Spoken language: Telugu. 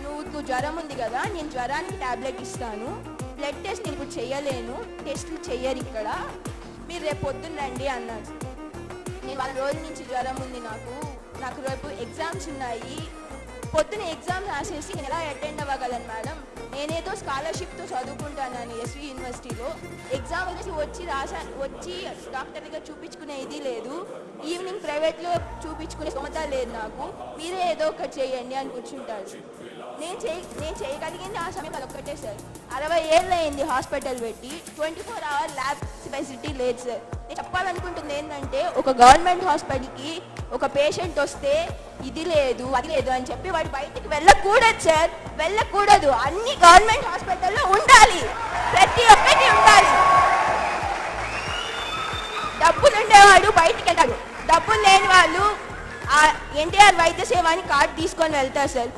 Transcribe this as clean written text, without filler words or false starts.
నువ్వు జ్వరం ఉంది కదా, నేను జ్వరానికి ట్యాబ్లెట్ ఇస్తాను, బ్లడ్ టెస్ట్ నేను ఇప్పుడు చేయలేను, టెస్టులు చెయ్యరు ఇక్కడ, మీరు రేపు పొద్దున్న రండి అన్నాడు. నేను 1 రోజుల నుంచి జ్వరం ఉంది, నాకు రేపు ఎగ్జామ్స్ ఉన్నాయి, పొద్దున ఎగ్జామ్ రాసేసి నేను ఎలా అటెండ్ అవ్వగలను మేడం, నేనేదో స్కాలర్షిప్తో చదువుకుంటానని ఎస్వి యూనివర్సిటీలో, ఎగ్జామ్ వచ్చి వచ్చి డాక్టర్ దగ్గర చూపించుకునే ఇది లేదు, ఈవినింగ్ ప్రైవేట్లో చూపించుకునే స్తోమత లేదు నాకు, మీరే ఏదో ఒకటి చేయండి అని కూర్చుంటారు. నేను చేయగలిగింది ఆ సమయం అది ఒక్కటే సార్. 60 ఏళ్ళు అయింది హాస్పిటల్ పెట్టి, 24 hour ల్యాబ్ ఫెసిలిటీ లేదు సార్. నేను చెప్పాలనుకుంటుంది ఏంటంటే, ఒక గవర్నమెంట్ హాస్పిటల్కి ఒక పేషెంట్ వస్తే ఇది లేదు అది లేదు అని చెప్పి వాడు బయటికి వెళ్ళకూడదు సార్, వెళ్ళకూడదు. అన్ని గవర్నమెంట్ హాస్పిటల్లో ఉండాలి, ప్రతి ఒక్కటి ఉండాలి. డబ్బులు ఉండేవాడు బయటికి వెళ్ళాడు, డబ్బులు లేని వాళ్ళు ఎన్టీఆర్ వైద్య సేవ అని కార్డు తీసుకొని వెళ్తారు సార్.